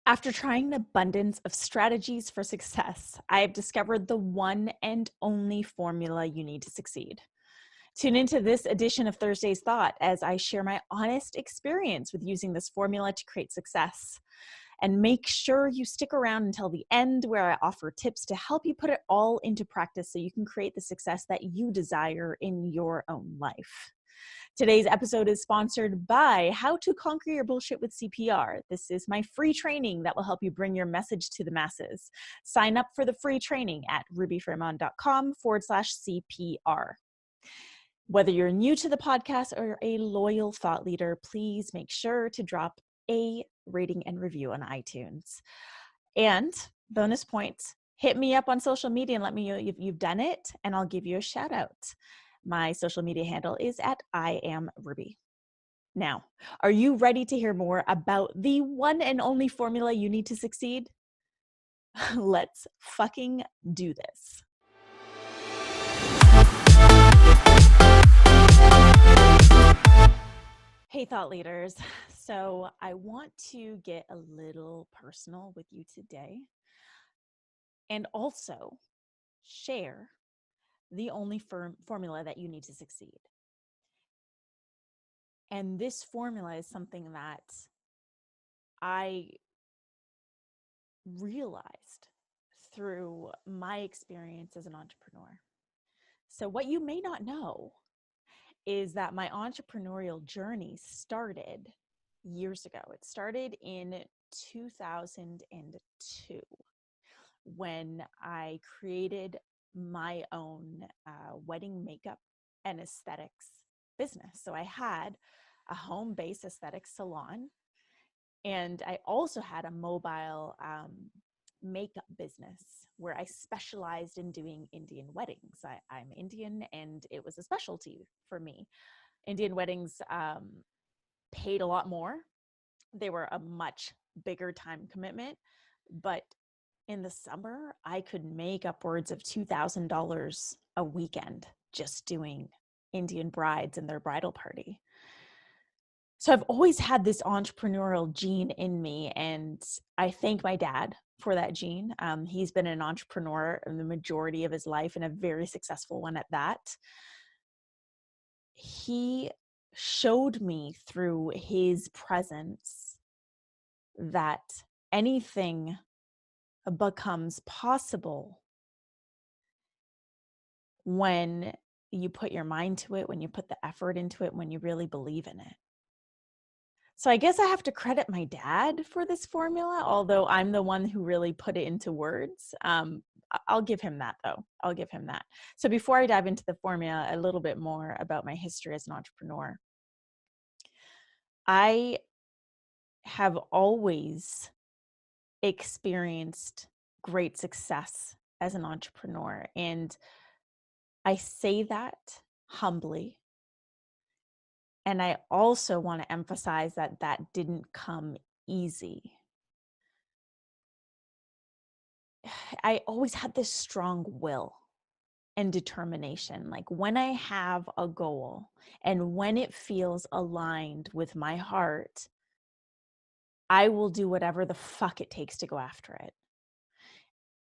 After trying an abundance of strategies for success, I have discovered the one and only formula you need to succeed. Tune into this edition of Thursday's Thought as I share my honest experience with using this formula to create success. And make sure you stick around until the end, where I offer tips to help you put it all into practice so you can create the success that you desire in your own life. Today's episode is sponsored by How to Conquer Your Bullshit with CPR. This is my free training that will help you bring your message to the masses. Sign up for the free training at rubyfremon.com/CPR. Whether you're new to the podcast or a loyal thought leader, please make sure to drop a rating and review on iTunes. And bonus points, hit me up on social media and let me know if you've done it, and I'll give you a shout out. My social media handle is at @IamRuby. Now, are you ready to hear more about the one and only formula you need to succeed? Let's fucking do this. Hey, thought leaders. So I want to get a little personal with you today and also share the only formula that you need to succeed. And this formula is something that I realized through my experience as an entrepreneur. So what you may not know is that my entrepreneurial journey started years ago. It started in 2002 when I created my own wedding makeup and aesthetics business. So I had a home-based aesthetics salon, and I also had a mobile makeup business where I specialized in doing Indian weddings. I'm Indian, and it was a specialty for me. Indian weddings paid a lot more. They were a much bigger time commitment, but in the summer, I could make upwards of $2,000 a weekend just doing Indian brides and their bridal party. So I've always had this entrepreneurial gene in me, and I thank my dad for that gene. He's been an entrepreneur in the majority of his life, and a very successful one at that. He showed me through his presence that anything becomes possible when you put your mind to it, when you put the effort into it, when you really believe in it. So I guess I have to credit my dad for this formula, although I'm the one who really put it into words. I'll give him that, though. I'll give him that. So before I dive into the formula, a little bit more about my history as an entrepreneur. I have always experienced great success as an entrepreneur, and I say that humbly. And I also want to emphasize that that didn't come easy. I always had this strong will and determination. Like when I have a goal and when it feels aligned with my heart, I will do whatever the fuck it takes to go after it.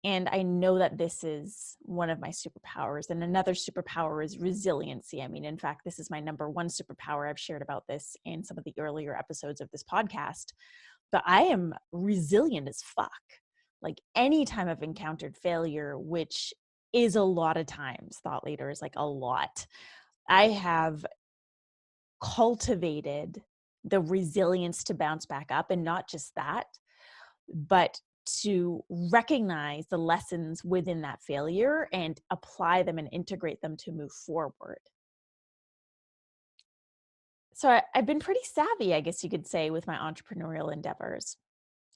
And I know that this is one of my superpowers. And another superpower is resiliency. I mean, in fact, this is my number one superpower. I've shared about this in some of the earlier episodes of this podcast. But I am resilient as fuck. Like anytime I've encountered failure, which is a lot of times, thought leaders, like a lot, I have cultivated the resilience to bounce back up. And not just that, but to recognize the lessons within that failure and apply them and integrate them to move forward. So I've been pretty savvy, I guess you could say, with my entrepreneurial endeavors.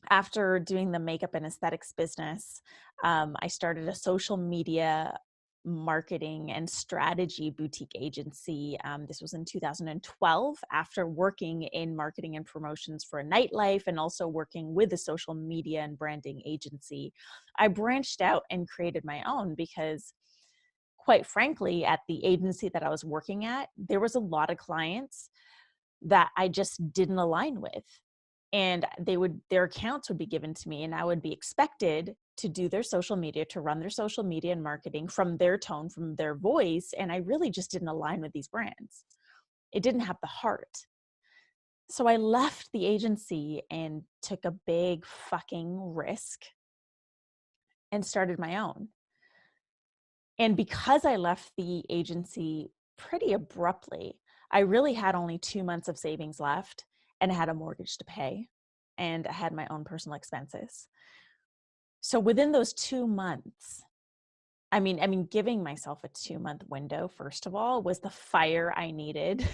After doing the makeup and aesthetics business, I started a social media marketing and strategy boutique agency. This was in 2012, after working in marketing and promotions for a nightlife and also working with a social media and branding agency. I branched out and created my own because, quite frankly, at the agency that I was working at, there was a lot of clients that I just didn't align with. and their accounts would be given to me, and I would be expected to do their social media, to run their social media and marketing from their tone, from their voice. And I really just didn't align with these brands. It didn't have the heart. So I left the agency and took a big fucking risk and started my own. And because I left the agency pretty abruptly, I really had only 2 months of savings left, and I had a mortgage to pay, and I had my own personal expenses. So within those 2 months, I mean, giving myself a 2-month window, first of all, was the fire I needed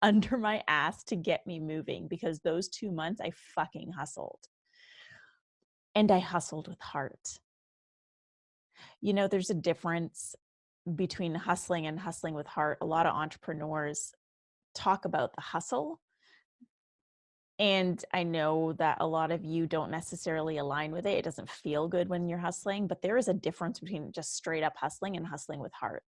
under my ass to get me moving, because those 2 months I fucking hustled. And I hustled with heart. You know, there's a difference between hustling and hustling with heart. A lot of entrepreneurs talk about the hustle. And I know that a lot of you don't necessarily align with it. It doesn't feel good when you're hustling, but there is a difference between just straight up hustling and hustling with heart.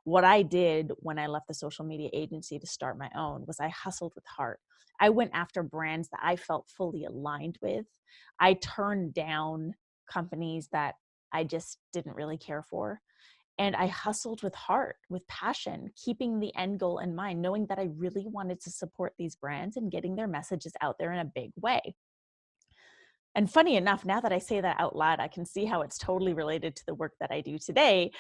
What I did when I left the social media agency to start my own was I hustled with heart. I went after brands that I felt fully aligned with. I turned down companies that I just didn't really care for. And I hustled with heart, with passion, keeping the end goal in mind, knowing that I really wanted to support these brands and getting their messages out there in a big way. And funny enough, now that I say that out loud, I can see how it's totally related to the work that I do today,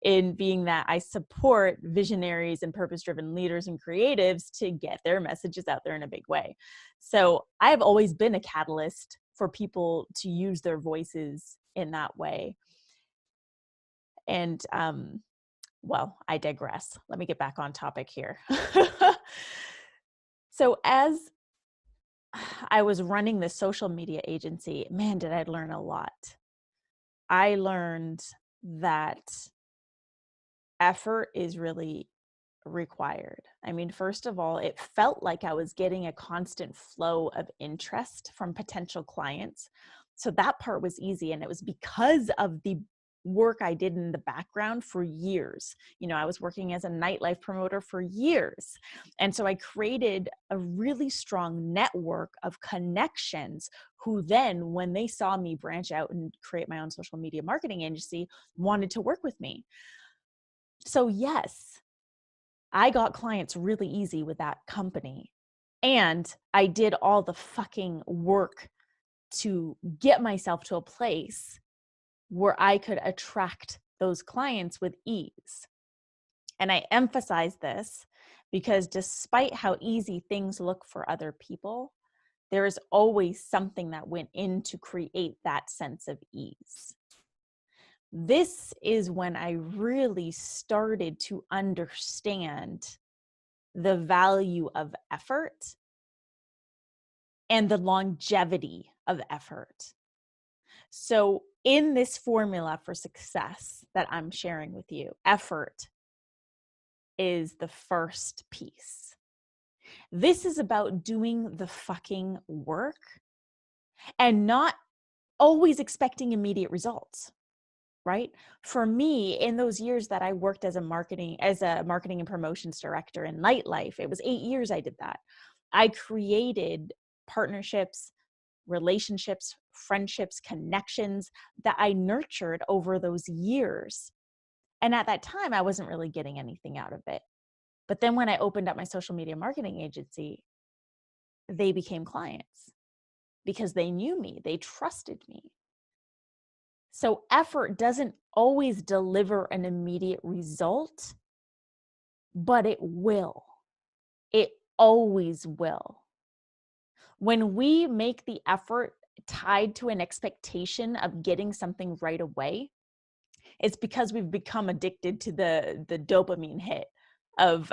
in being that I support visionaries and purpose-driven leaders and creatives to get their messages out there in a big way. So I've always been a catalyst for people to use their voices in that way. And well, I digress. Let me get back on topic here. So as I was running this social media agency, man, did I learn a lot. I learned that effort is really required. I mean, first of all, it felt like I was getting a constant flow of interest from potential clients. So that part was easy. And it was because of the work I did in the background for years. You know, I was working as a nightlife promoter for years. And so I created a really strong network of connections who then, when they saw me branch out and create my own social media marketing agency, wanted to work with me. So yes, I got clients really easy with that company. And I did all the fucking work to get myself to a place where I could attract those clients with ease. And I emphasize this because despite how easy things look for other people, there is always something that went in to create that sense of ease. This is when I really started to understand the value of effort and the longevity of effort. So in this formula for success that I'm sharing with you, effort is the first piece. This is about doing the fucking work and not always expecting immediate results, right? For me, in those years that I worked as a marketing and promotions director in nightlife, it was 8 years I did that. I created partnerships, relationships, friendships, connections that I nurtured over those years. And at that time, I wasn't really getting anything out of it. But then when I opened up my social media marketing agency, they became clients because they knew me, they trusted me. So effort doesn't always deliver an immediate result, but it will. It always will. When we make the effort tied to an expectation of getting something right away, it's because we've become addicted to the dopamine hit of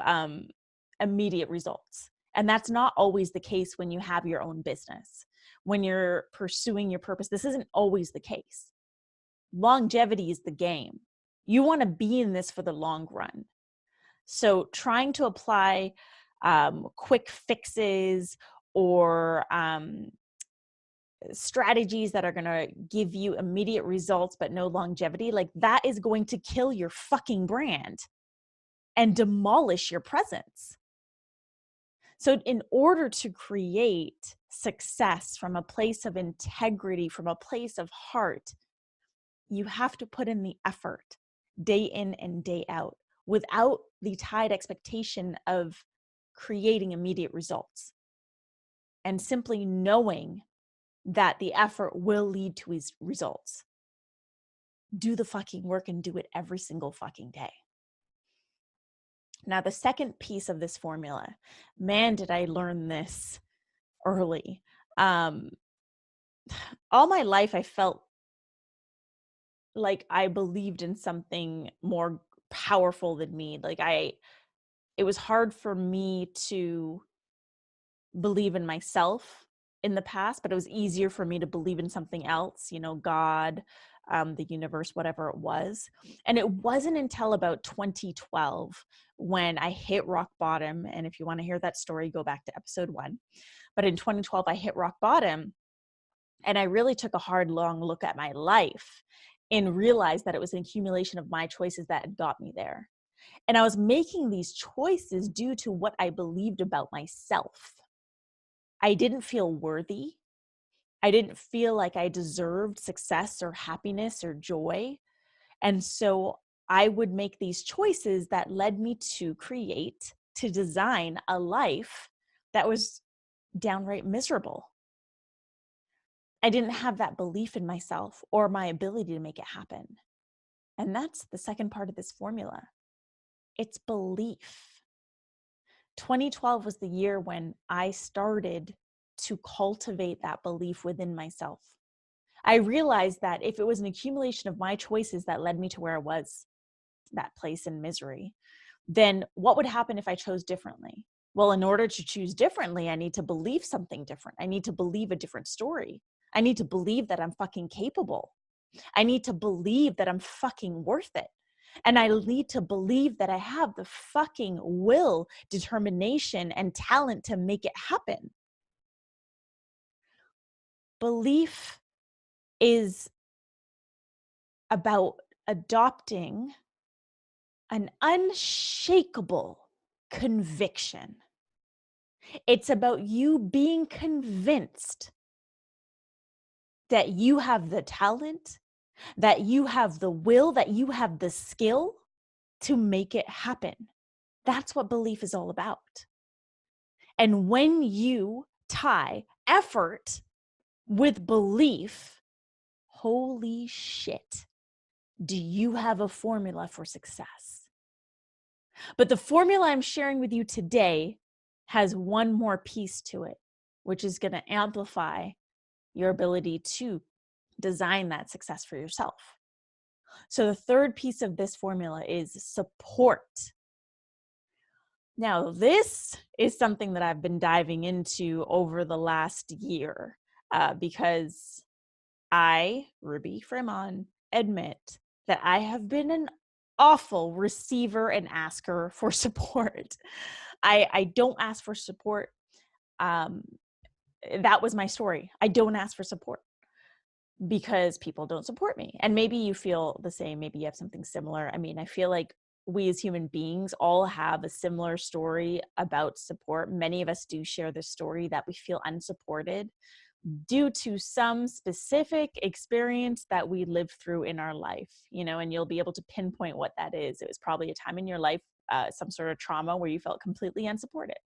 immediate results. And that's not always the case when you have your own business. When you're pursuing your purpose, this isn't always the case. Longevity is the game. You want to be in this for the long run. So trying to apply quick fixes or strategies that are going to give you immediate results but no longevity, like that is going to kill your fucking brand and demolish your presence. So in order to create success from a place of integrity, from a place of heart, you have to put in the effort day in and day out without the tied expectation of creating immediate results, and simply knowing that the effort will lead to his results. Do the fucking work and do it every single fucking day. Now, the second piece of this formula, man, did I learn this early. All my life, I felt like I believed in something more powerful than me. It was hard for me to believe in myself in the past, but it was easier for me to believe in something else, God, the universe, whatever it was. And it wasn't until about 2012 when I hit rock bottom. And if you want to hear that story, go back to episode 1. But in 2012, I hit rock bottom, and I really took a hard, long look at my life and realized that it was an accumulation of my choices that had got me there. And I was making these choices due to what I believed about myself. I didn't feel worthy. I didn't feel like I deserved success or happiness or joy. And so I would make these choices that led me to design a life that was downright miserable. I didn't have that belief in myself or my ability to make it happen. And that's the second part of this formula. It's belief. 2012 was the year when I started to cultivate that belief within myself. I realized that if it was an accumulation of my choices that led me to where I was, that place in misery, then what would happen if I chose differently? Well, in order to choose differently, I need to believe something different. I need to believe a different story. I need to believe that I'm fucking capable. I need to believe that I'm fucking worth it. And I need to believe that I have the fucking will, determination, and talent to make it happen. Belief is about adopting an unshakable conviction. It's about you being convinced that you have the talent, that you have the will, that you have the skill to make it happen. That's what belief is all about. And when you tie effort with belief, holy shit, do you have a formula for success? But the formula I'm sharing with you today has one more piece to it, which is going to amplify your ability to design that success for yourself. So the third piece of this formula is support. Now, this is something that I've been diving into over the last year because I, Ruby Fremon, admit that I have been an awful receiver and asker for support. I don't ask for support. That was my story. I don't ask for support because people don't support me. And maybe you feel the same. Maybe you have something similar. I mean, I feel like we as human beings all have a similar story about support. Many of us do share the story that we feel unsupported due to some specific experience that we lived through in our life, and you'll be able to pinpoint what that is. It was probably a time in your life, some sort of trauma where you felt completely unsupported.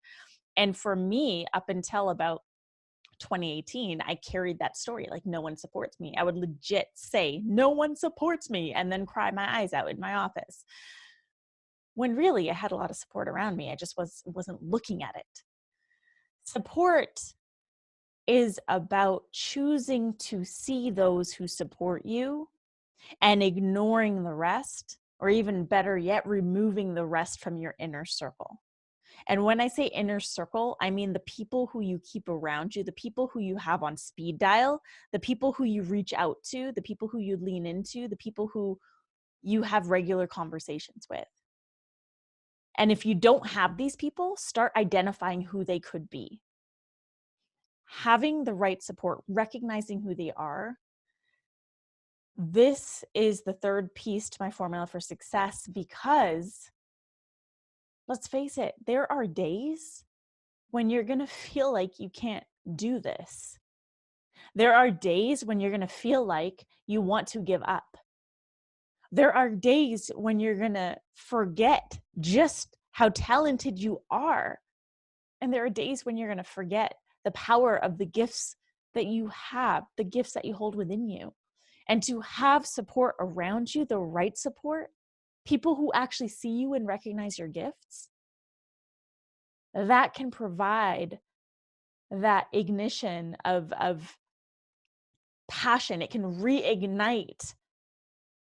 And for me, up until about 2018, I carried that story. Like, no one supports me. I would legit say, no one supports me, and then cry my eyes out in my office. When really I had a lot of support around me. I just wasn't looking at it. Support is about choosing to see those who support you and ignoring the rest, or even better yet, removing the rest from your inner circle. And when I say inner circle, I mean the people who you keep around you, the people who you have on speed dial, the people who you reach out to, the people who you lean into, the people who you have regular conversations with. And if you don't have these people, start identifying who they could be. Having the right support, recognizing who they are. This is the third piece to my formula for success, because let's face it, there are days when you're going to feel like you can't do this. There are days when you're going to feel like you want to give up. There are days when you're going to forget just how talented you are. And there are days when you're going to forget the power of the gifts that you have, the gifts that you hold within you. And to have support around you, the right support, people who actually see you and recognize your gifts, that can provide that ignition of passion. It can reignite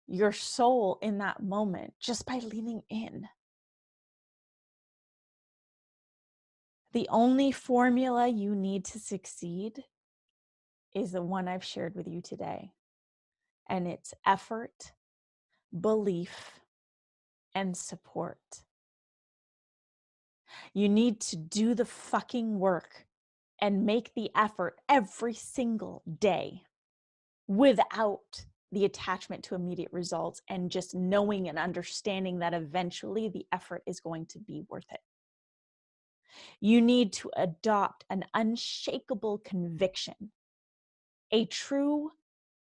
your soul in that moment just by leaning in. The only formula you need to succeed is the one I've shared with you today. And it's effort, belief, and support. You need to do the fucking work and make the effort every single day without the attachment to immediate results, and just knowing and understanding that eventually the effort is going to be worth it. You need to adopt an unshakable conviction, a true,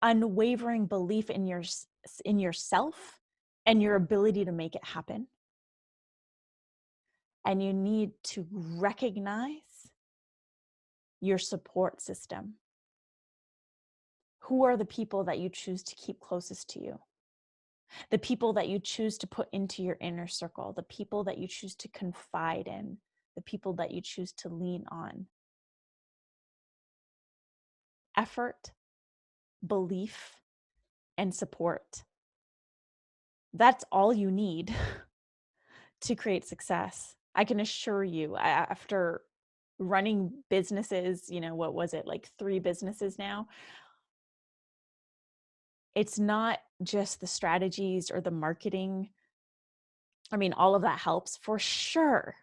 unwavering belief in yourself and your ability to make it happen. And you need to recognize your support system. Who are the people that you choose to keep closest to you? The people that you choose to put into your inner circle, the people that you choose to confide in, the people that you choose to lean on. Effort, belief, and support. That's all you need to create success. I can assure you, after running businesses, what was it, like 3 businesses now? It's not just the strategies or the marketing. I mean, all of that helps for sure.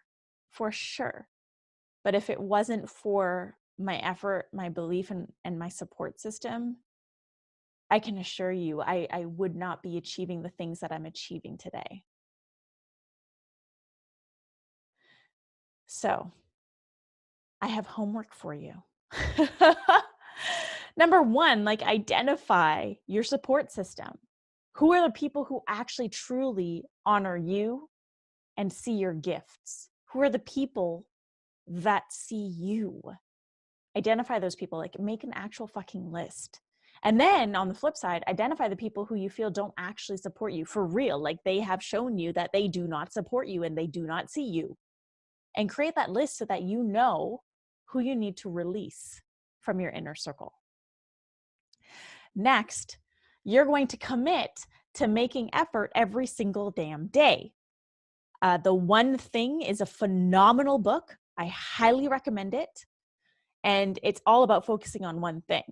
But if it wasn't for my effort, my belief, and my support system, I can assure you, I would not be achieving the things that I'm achieving today. So I have homework for you. Number 1, identify your support system. Who are the people who actually truly honor you and see your gifts? Who are the people that see you? Identify those people, make an actual fucking list. And then on the flip side, identify the people who you feel don't actually support you for real. Like they have shown you that they do not support you and they do not see you. And create that list so that you know who you need to release from your inner circle. Next, you're going to commit to making effort every single damn day. The One Thing is a phenomenal book. I highly recommend it. And it's all about focusing on one thing.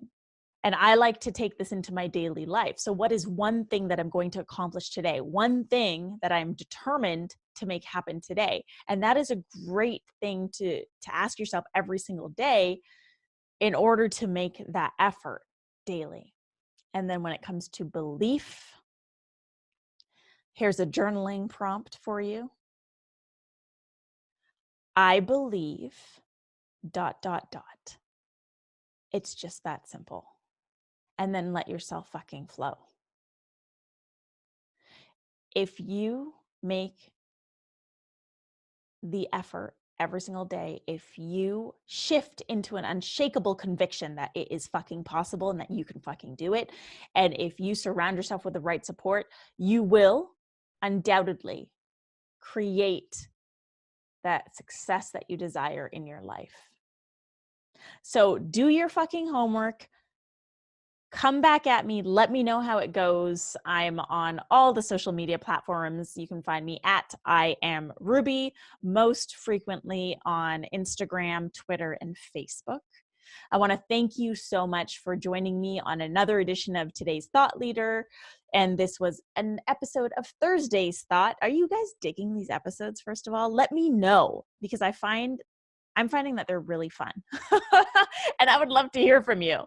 And I like to take this into my daily life. So what is one thing that I'm going to accomplish today? One thing that I'm determined to make happen today. And that is a great thing to ask yourself every single day in order to make that effort daily. And then when it comes to belief, here's a journaling prompt for you. I believe ... It's just that simple. And then let yourself fucking flow. If you make the effort every single day, if you shift into an unshakable conviction that it is fucking possible and that you can fucking do it, and if you surround yourself with the right support, you will undoubtedly create that success that you desire in your life. So do your fucking homework. Come back at me. Let me know how it goes. I'm on all the social media platforms. You can find me at I Am Ruby, most frequently on Instagram, Twitter, and Facebook. I want to thank you so much for joining me on another edition of Today's Thought Leader. And this was an episode of Thursday's Thought. Are you guys digging these episodes, first of all? Let me know, because I'm finding that they're really fun. And I would love to hear from you.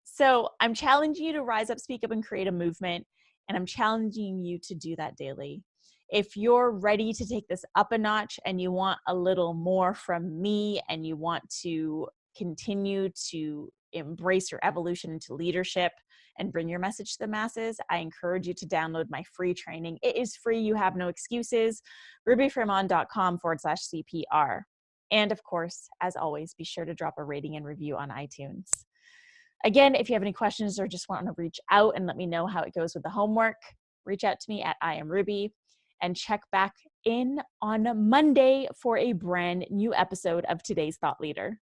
So I'm challenging you to rise up, speak up, and create a movement. And I'm challenging you to do that daily. If you're ready to take this up a notch and you want a little more from me and you want to continue to embrace your evolution into leadership and bring your message to the masses, I encourage you to download my free training. It is free. You have no excuses. rubyfremon.com/CPR. And of course, as always, be sure to drop a rating and review on iTunes. Again, if you have any questions or just want to reach out and let me know how it goes with the homework, reach out to me at I am Ruby, and check back in on Monday for a brand new episode of Today's Thought Leader.